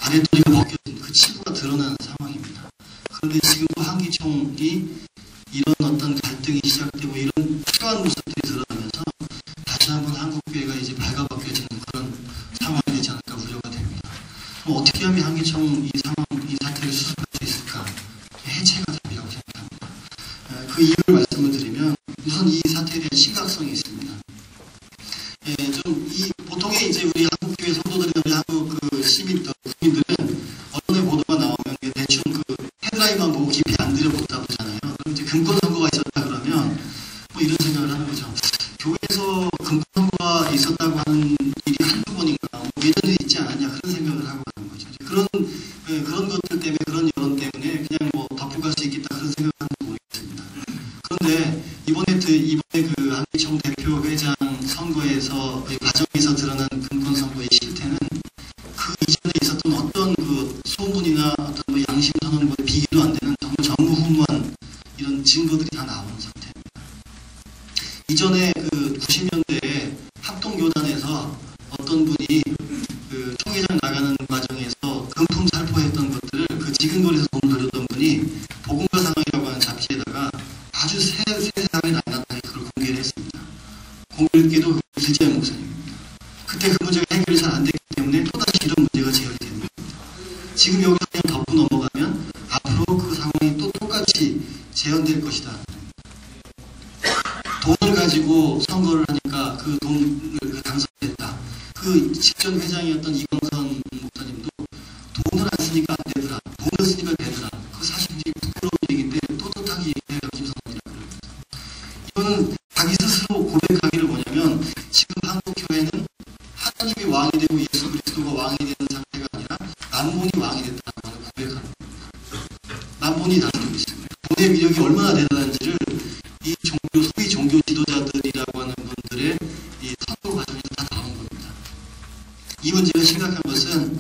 아랫도리가 벗겨진 그 치부가 드러나는 상황입니다. 그런데 지금도 한기총이 이런 어떤 갈등이 시작되고 이런 필요한 모습들이 드러나면서 다시 한번 한국교회가 이제 발가벗겨지는 그런 상황이 되지 않을까 우려가 됩니다. 그럼 어떻게 하면 한기총 이 사태를 수습할 수 있을까? 해체가 답이라고 생각합니다. 그 이유를 말씀을 드리면 우선 이 사태에 대한 심각성이 있습니다. 보통의 이제 우리 한국교회 성도들이나 우리 한국 국민들은 언론에 보도가 나오면 대충 헤드라인만 보고 깊이 안 들여보다 보잖아요. 그럼 이제 금권 선거가 있었다 그러면 뭐 이런 생각을 하는 거죠. 교회에서 금권 선거가 있었다고 하는 일이 한두 번인가, 뭐 예전에 있지 않았냐 그런 생각을 하고 하는 거죠. 그런 것들 때문에 그런 여론 때문에 그냥 뭐 덮어갈 수 있겠다 그런 생각을 하는 거 모르겠습니다. 그런데 이번에 그 한기총 대표 회장 선거에서 과정에서 드러난 금권 선거의 실태는 그 이전에 있었던 어떤 그 소문이나 어떤 뭐 양심 선언과의 비교도 안 되는 정말 전무후무한 이런 증거들이 다 나오는 상태입니다. 이전에 그 90년대에 합동교단에서 어떤 분이 그 총회장 나가는 과정에서 금품 살포했던 것들을 그 지근거리에서 돈 돌렸던 분이 복음과 상황이라고 하는 잡지에다가 아주 세세하게 나타나게 그걸 공개를 했습니다. 공교롭게도 길재현 목사님입니다. 그때 그 문제가 해결이 잘 안 됐기 때문에 또다시 이런 문제가 제기되는 겁니다. 지금 여기서 그냥 덮고 넘어가면 앞으로 그 상황이 또 똑같이 재현될 것이다. 돈을 가지고 선거를 하니까 그 돈을 당선됐다. 그 직전 회장이었던 이광선 목사님도 돈을 안 쓰니까 안 되더라. 돈을 쓰니까 되더라. 그거 사실 굉장히 부끄러운 얘기인데 떳떳하게 얘기해요. 김선원이라고 그럽니다. 이거는 자기 스스로 고백하기를 뭐냐면 지금 한국 교회는 하나님이 왕이 되고 예수 그리스도가 왕이 되는 상태가 아니라 남본이 왕이 됐다는 걸 고백하는 겁니다. 남본이 다스리고 있습니다. 본의 위력이 얼마나 대단한지를 이 소위 종교 지도자들이라고 하는 분들의 이 선거 과정에서 다 나온 겁니다. 이 문제가 심각한 것은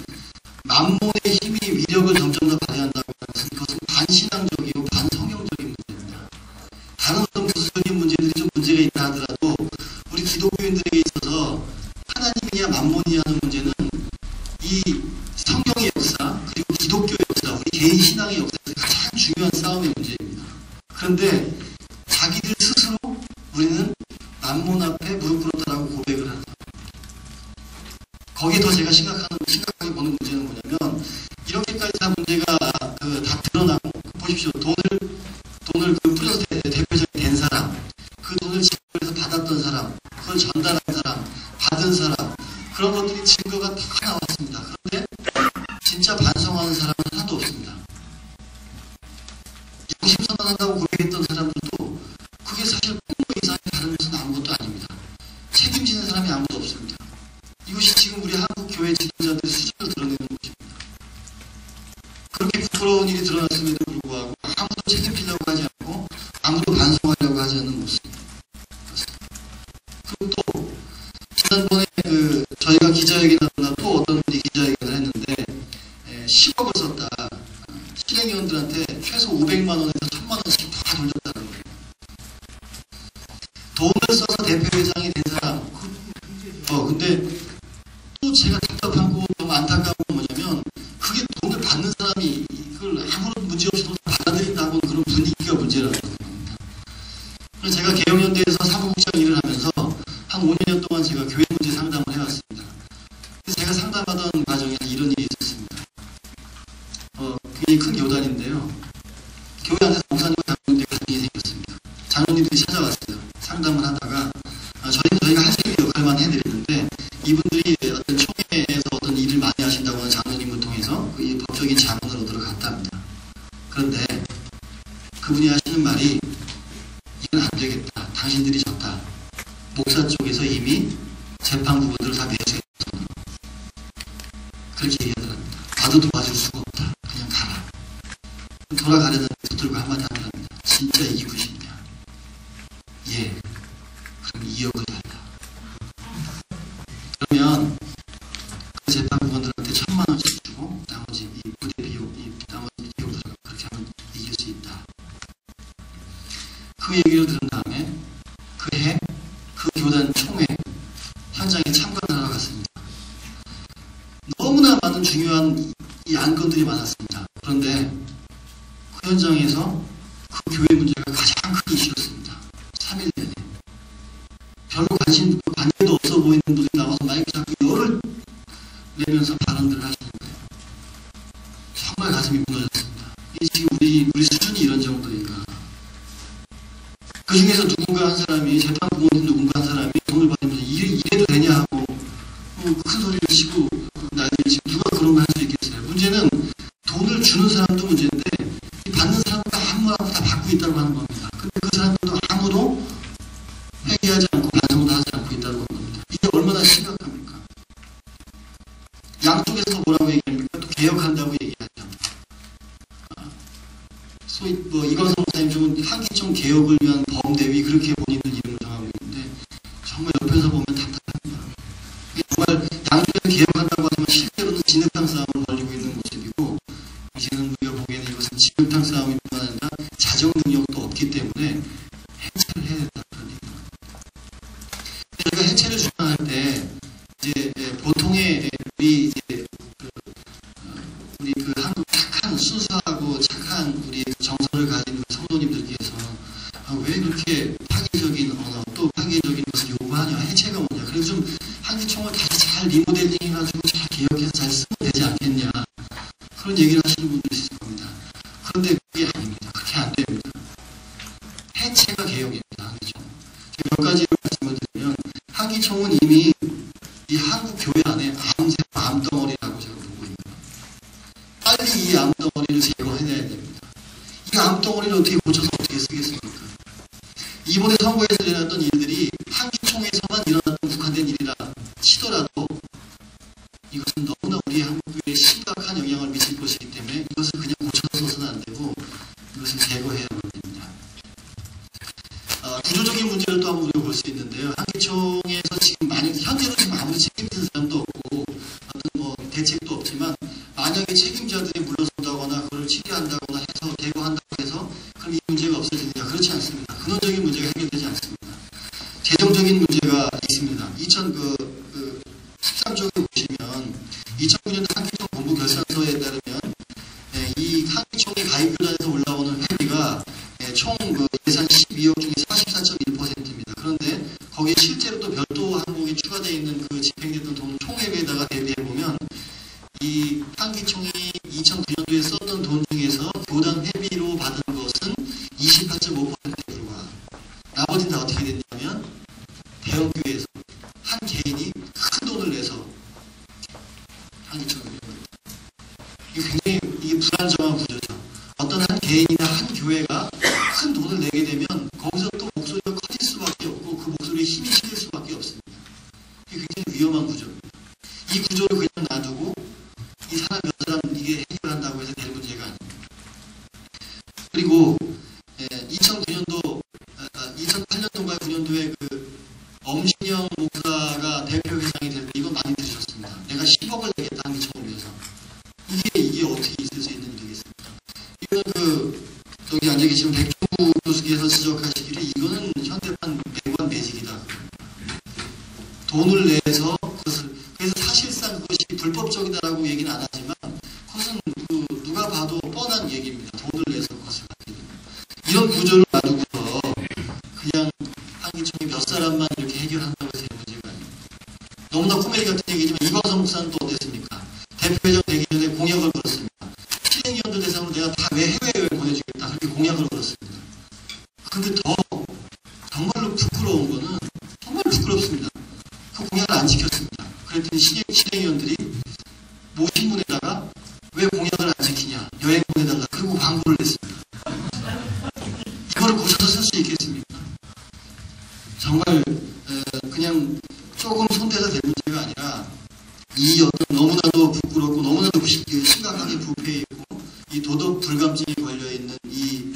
만몬의 힘이 위력을 점점 더 발휘한다고 하는 것은 그것은 반신앙적이고 반성경적인 문제입니다. 다른 어떤 부수적인 문제들이 좀 문제가 있다 하더라도 우리 기독교인들에게 있어서 하나님이냐 만몬이냐 하는 문제는 이 성경의 역사 그리고 기독교의 역사 우리 개인 신앙의 역사에서 가장 중요한 싸움의 문제입니다. 그런데 자기들 스스로 우리는 만몬 앞에 무릎 꿇었다라고 고백을 하는 겁니다. 거기에 더 제가 심각하게 보는 문제는 뭐냐면 이렇게까지 다 문제가 다 드러나고 보십시오. 돈을 뿌려서 대표적인 된 사람, 그 돈을 지불해서 받았던 사람, 그걸 전달한 사람, 받은 사람 그런 것들이 증거가 다 나왔습니다. 그런데 진짜 반성하는 사람은 하나도 없습니다. 양심선언한다고 고백했던 사람들도 그게 사실 공부 이상이 다른 것은 아무것도 아닙니다. 책임지는 사람이 아무도 없습니다. 이것이 지금 우리 한국 교회 지도자들의 수준을 드러내는 것입니다. 그렇게 부끄러운 일이 드러났음에도 불구하고 아무도 책임지려고 하지 않고 아무도 반성하려고 하지 않는 모습. 그리고 또 지난번에 저희가 기자회견하거나 또 어떤 분이 기자회견을 했는데 10억을 썼다. 실행위원들한테 최소 500만 원에서 1000만 원씩 다 돌렸다는 거예요. 돈을 써서 대표회장이 된 사람. 근데 또 제가 답답하고 너무 안타까운 건 뭐냐면 그게 돈을 받는 사람이 그걸 아무런 문제 없이 돈 받아들인다고 그런 분위기가 문제라는 겁니다. 그래서 제가 개혁연대에서 사무국장 일을 하면서 한 5년 동안 제가 교회 문제 상담을 해왔습니다. 그래서 제가 상담하던 과정에 이런 일이 있었습니다. 굉장히 큰 교단인데요. 교회 안에서 목사님과 장로님들이 갈등이 생겼습니다. 장로님들이 찾아왔어요. 상담을 하다가 저희가 할 수 있는 역할만 해드리는데 이분들이 어떤 총회에서 어떤 일을 많이 하신다고 하는 장로님을 통해서 그 법적인 자문을 얻으러 갔답니다. 그런데 그분이 하시는 말이 이건 안 되겠다. 당신들이 졌다. 목사 쪽에서 이미 재판 부분들을 다 매수했어. 그렇게 얘기하더랍니다. 나도 도와줄 수가 없다. 그냥 가라. 돌아가려는 붙들고 한마디 하더랍니다. 진짜 이기고 싶냐? 예. 그럼 2억을 달라. 그러면 그 재판부원들한테 1000만 원씩 주고 나머지 이 부대 비용, 나머지 비용들을 그렇게 하면 이길 수 있다. 그 얘기를 들은 다음에 그해 그 교단 총회 현장에 참관을 하러 갔습니다. 너무나 많은 중요한 이 안건들이 많았습니다. 그런데 그 현장에서 그 교회 문제가 가장 큰 이슈였습니다. 3일 내내. 별로 관계도 없어 보이는 분들이 나와서 마이크 잡고 열을 내면서 발언들을 하시는 거예요. 정말 가슴이 무너졌습니다. 이게 지금 우리 수준이 이런 정도인가. 그 중에서 누군가 한 사람이, 재판부모님 누군가 한 사람이 돈을 받으면서 이래도 되냐 하고 큰 소리를 치고 난리를 치고 누가 그런 걸 할 수 있겠어요. 문제는 돈을 주는 사람도 문제인데 이 받는 사람도 아무하고 다 받고 있다고 하는 겁니다. 근데 그 사람들도 아무도 회개하지 않고 반성도 하지 않고 있다고 하는 겁니다. 이게 얼마나 심각합니까? 양쪽에서 뭐라고 얘기합니까? 또 개혁한다고 얘기하죠. 소위 이광성 목사님 좀 한기총 개혁을 위한 범대위 그렇게 본인은 이름을 정하고 있는데 정말 옆에서 보면 답답합니다. 정말 양쪽에서 개혁한다고 하지만 실제로는 진흙탕 싸움을 벌이고 있는 모습이고 이제는 우리가 보기에는 이것은 진흙탕 싸움이뿐만 아니라 자정 능력도 없기 때문에 해체를 해야 된다 그런 얘기입니다. 저희가 해체를 주장할 때 이제 보통의 우리 한국 착한 순수하고 착한 우리 정서를 가진 성도님들께서 왜 그렇게 파괴적인 언어 또 파괴적인 것을 요구하냐, 해체가 뭐냐, 그래서 좀 한기총을 다시 잘 리모델링 해가지고 잘 개혁해서 잘 쓰면 되지 않겠냐 그런 얘기를 하시는 분들이 있을 겁니다. 그런데 그게 아닙니다. 그렇게 안 됩니다. 해체가 개혁입니다. 한기총. 몇 가지를 말씀을 드리면 한기총은 이미 이 한국 교회 안에 암덩어리라고 제가 보고 있는 거예요. 빨리 이 암덩어리를 제거해내야 됩니다. 이 암덩어리를 어떻게 고쳐서 어떻게 쓰겠습니까? 이번에 선거에서 일어났던 일들이 한기총에서만 일어났던 국한된 일이라 치더라도 이것은 너무나 우리 한국교회에 심각한 영향을 미칠 것이기 때문에 이것을 그냥 고쳐서는 안 되고 이것을 제거해야 됩니다. 구조적인 문제를 또 한번 우리가 볼 수 있는데요. 한기총에서 지금 만약 현재로 지금 아무리 책임진 사람도 없고 어떤 대책도 없지만 만약에 책임자들이 물러선다거나 그걸 치료한다거나 해서 제거한다고 해서 그럼 이 문제가 없어지느냐? 그렇지 않습니다. 근원적인 문제가 해결되지 않습니다. 재정적인 문제가 있습니다. 13쪽에 보시면 2009년 한기총 본부 결산서에 따르면 이 한기총의 가입교단에서 올라오는 회비가 총 예산 12억 중에 44.1%입니다. 그런데 거기에 실제로 또 별도 항목이 추가되어 있는 그 집행됐던 돈 총회비에다가 대비해보면 이 한기총이 2009년도에 썼던 돈 중에서 교단 회비로 받은 것은 28.5%에 불과합니다. 나머지는 다 어떻게 됐냐면 대형교회에서 한 개인이 큰 돈을 내서 한기총을 이용합니다. 이게 굉장히 불안정한 구조죠. 어떤 한 개인이나 한 교회가 큰 돈을 내게 되면 거기서 또 목소리가 커질 수밖에 없고 그 목소리에 힘이 실릴 수밖에 없습니다. 이게 굉장히 위험한 구조입니다. 이 구조를 그냥 놔두고 이 사람 몇 사람 이게 해결한다고 해서 될 문제가 아닙니다. 그리고 2009년도, 2008년도인가 9년도에 그 엄신영 목사가 대표회장이 될 때 이거 많이 들으셨습니다. 내가 10억을 내겠다 한기총을 위해서. 이게 어떻게 있을 수 있는 일이겠습니까? 이거는 여기 앉아 계시는 백종구 교수께서 지적하시기를 이거는 현대판 배관 매직이다. 돈을 내서 그것을, 그래서 사실상 그것이 불법적이다라고 얘기는 안 하지만 그것은 누가 봐도 뻔한 얘기입니다. 돈을 내서 그것을 받게 됩니다. 이런 구조를 놔두고서 그냥 한기총이 몇 사람만 이렇게 해결한다고 해서 될 문제가 아닙니다. 너무나 코미디 같은 얘기지만 이광성 목사는 또 어땠습니까? 대표회장 되기 전에 공약을 걸었습니다. 실행위원들 대상으로 내가 다 왜 해외여행 보내주겠다. 그렇게 공약을 걸었습니다. 근데 더 정말로 부끄러운 거는 정말 부끄럽습니다. 그 공약을 안 지켰습니다. 그랬더니 실행위원들이 모신 분에다가 왜 공약을 안 지키냐. 여행 보내달라. 그리고 광고를 냈습니다. 이거를 고쳐서 쓸 수 있겠습니까? 정말 그냥 조금 손대서 될 문제가 아니라 이 어떤 너무나도 부끄럽고 너무나도 심각하게 부패해 있고 이 도덕 불감증이 걸려 있는 이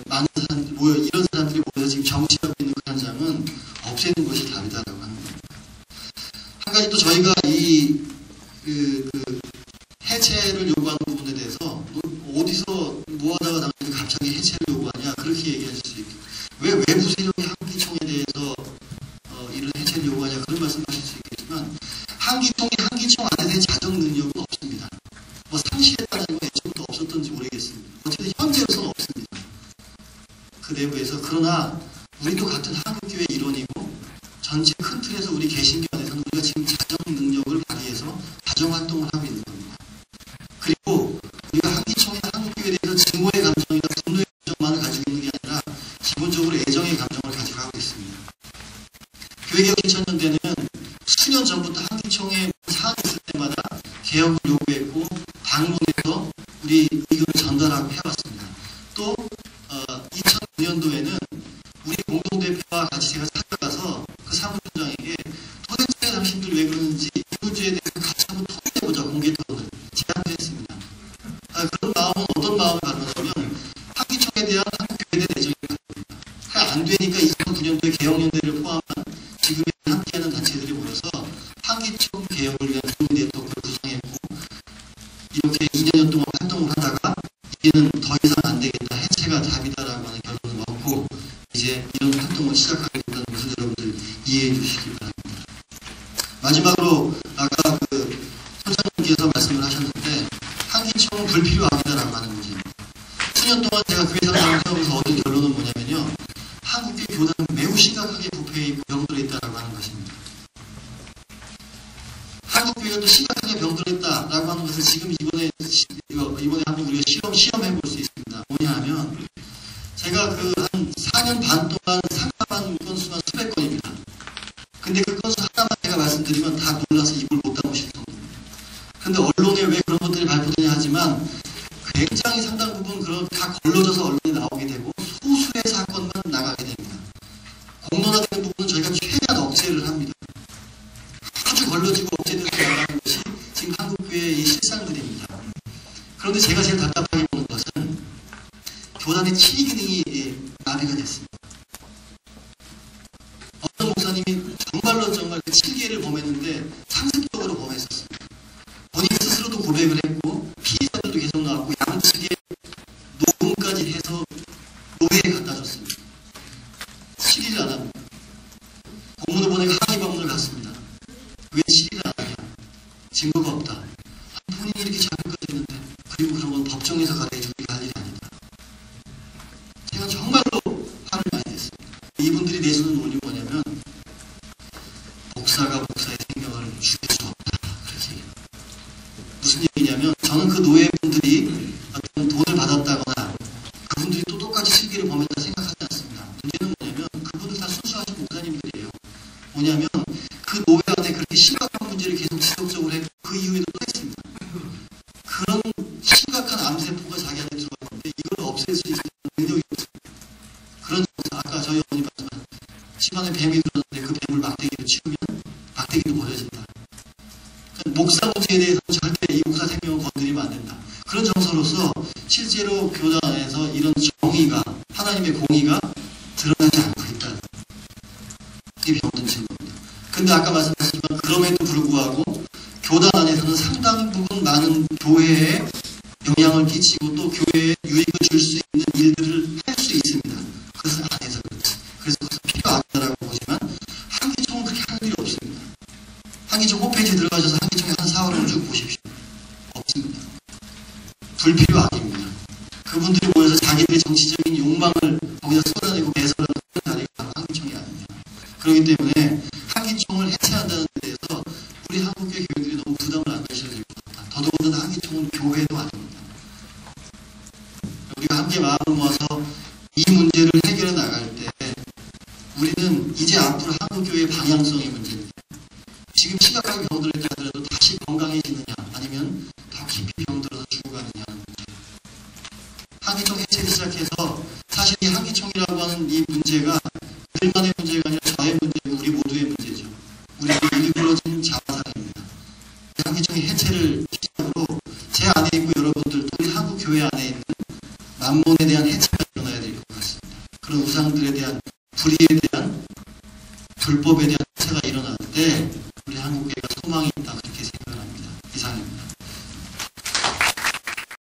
많은 사람들이 이런 사람들이 모여서 지금 정치하고 있는 그 현상은 없애는 것이 답이다라고 하는 겁니다. 한 가지 또 저희가 이 해체를 요구하는 부분에 대해서 어디서 뭐하다가 당신이 갑자기 해체를 요구하냐 그렇게 얘기하실 수 있겠죠. 왜 외부 세력이 한기총에 대해서 이런 해체를 요구하냐 그런 말씀하실 수 있겠지만 한기총이 한기총 안에 대한 자정 능력은 없습니다. 뭐 상실했다는 건 애초부터 없었던지 모르겠습니다. 어쨌든 현재로서는 없습니다. 그 내부에서. 그러나 우리도 같은 한국교회 일원이고 전체 큰 틀에서 우리 개신교 안에서는 우리가 지금 자정 능력을 발휘해서 자정 활동을 하고 있는 겁니다. 그리고 우리가 한기총이나 한국교회에 대해서 증오의 감정이나 분노의 감정만을 가지고 있는 게 아니라 기본적으로 애정의 감정을 가지고 하고 있습니다. 교회개혁 2000년대는 수년 전부터 한기총에 사안이 있을 때마다 개혁을 요구했고 방문해서 우리 의견을 전달하고 해왔습니다. 또 2009년도에는 우리 공동대표와 같이 제가 찾아가서 그 사무총장에게 도대체 당신들 왜 그러는지 이 문제에 대해서 같이 한번 토론해보자, 공개 토론을 제안을 했습니다. 그런 마음은 어떤 마음을 가졌냐면 한기총에 대한 한국교회에 대한 애정이 가졌습니다. 안 되니까 2009년도에 개혁연대를 포함한 지금의 함께하는 단체들이 모여서 한기총 개혁을 위한 국민 네트워크를 구성했고 이렇게 2년 동안 활동을 하다가 이제는 더 이상 안 되겠다, 해체가 답이다라고 하는 결론을 얻고 이제 이런 활동을 시작하게 된다는 것을 여러분들 이해해 주시기 바랍니다. 마지막으로 아까 소장님께서 말씀을 하셨는데 한기총은 불필요하다라고 하는 문제입니다. 수년 동안 제가 교회 상담을 하면서 얻은 결론은 뭐냐면요, 한국교회 교단은 매우 심각하게 부패해 있고 병들어 있다라고 하는 것입니다. 한국교회가 또 심각하게 병들어 있다라고 하는 것을 지금 이번에 한번 우리가 시험해 볼 수 있습니다. 뭐냐 하면 제가 한 4년 반 동안 상담한 건수만 수백 건입니다. 근데 그 건수 하나만 제가 말씀드리면 다 놀라서 입을 못 다무실 정도입니다. 근데 언론에 왜 그런 것들이 발표되냐 하지만 굉장히 상당 부분 다 걸러져서 언론에 나오게 되고 소수의 사건만 나가게 됩니다. 공론화되는 부분은 저희가 최대한 억제를 합니다. 아주 걸러지고 억제돼서 나가는 것이 지금 한국교회의 이 실상들입니다. 그런데 제가 제일 답답하게 보는 것은 교단의 치리 기능이 마비가 됐습니다. 어떤 목사님이 정말 칠계를 범했는데 상습적으로 범했었습니다. 본인 스스로도 고백을 했고 피의자들도 계속 나왔고 양측에 녹음까지 해서 노회에 갖다 줬습니다. 7일을 안 합니다. 공문을 항의 방문을 갔습니다. 왜 7일을 안 하냐? 증거가 없다. 본인이 이렇게 자격까지 했는데 그리고 그런 건 법정에서 가려야지 우리가 할 일이 아니다. 제가 정말로 화를 많이 냈습니다. 이분들이 내세우는 논리 뭐냐면 목사가 목사의 생명을 죽일 수 없다. 그렇게 무슨 얘기냐면 저는 그 노예분들이 어떤 돈을 받았다거나 그분들이 또 똑같이 실기를 범했다 생각하지 않습니다. 문제는 뭐냐면 그분들 다 순수하신 목사님들이에요. 뭐냐면 그 노예 안에 그렇게 심각한 문제를 계속 지속적으로 했고 그 이후에도 또 했습니다. 그런 심각한 암세포가 자기 안에 들어왔는데 이걸 없앨 수 있는 능력이 없습니다. 그런 아까 저희 어머니 말씀하신 집안에 뱀이 들었는데 그 뱀을 막대기로 치우면 막대기도 버려진다. 그러니까 목사 문제에 대해서는 절대 이 목사 생명을 건드리면 안 된다. 그런 정서로서 실제로 교단 안에서 이런 정의가 하나님의 공의가 드러나지 않고 있다. 이게 병든 증거입니다. 근데 아까 말씀하셨지만 그럼에도 불구하고 교단 안에서는 상당 부분 많은 교회에 영향을 끼치고 또 교회에 유익을 줄 수 있는 일들을 할 수 있습니다. 그것은 안 해서 그렇지. 그래서 그것은 필요하다라고 보지만 한기총은 그렇게 할 일이 없습니다. 한기총 홈페이지에 들어가셔서 한기총의 한 사활을 쭉 보십시오. 없습니다. 불필요악입니다. 그분들이 모여서 자기들의 정치적인 욕망을 거기다 쏟아내고 배설하는 자리가 바로 한기총이 아닙니다. 그렇기 때문에 한기총을 해체한다는 데 대해서 우리 한국교회 교회들이 너무 부담을 안 가셔도 될 것 같다. 더더군다나 한기총은 교회도 아닙니다. 우리가 함께 마음을 모아서 이 문제를 해결해 나갈 때 우리는 이제 앞으로 한국교회의 방향성의 문제입니다. 지금 심각하게 병들었다 하더라도 다시 건강해지느냐 아니면 더 깊이 병들어서 죽어가느냐는 문제. 한기총 해체를 시작해서 사실 이 한기총이라고 하는 이 문제가 그들만의 문제가 아니라 저의 문제고 우리 모두의 문제죠. 우리 일그러진 자화상입니다. 한기총의 해체를 시작으로 제 안에 있고 여러분들 또 우리 한국교회 안에 있는 만몬에 대한 해체가 일어나야 될 것 같습니다. 그런 우상들에 대한 불의에 대한 불법에 대한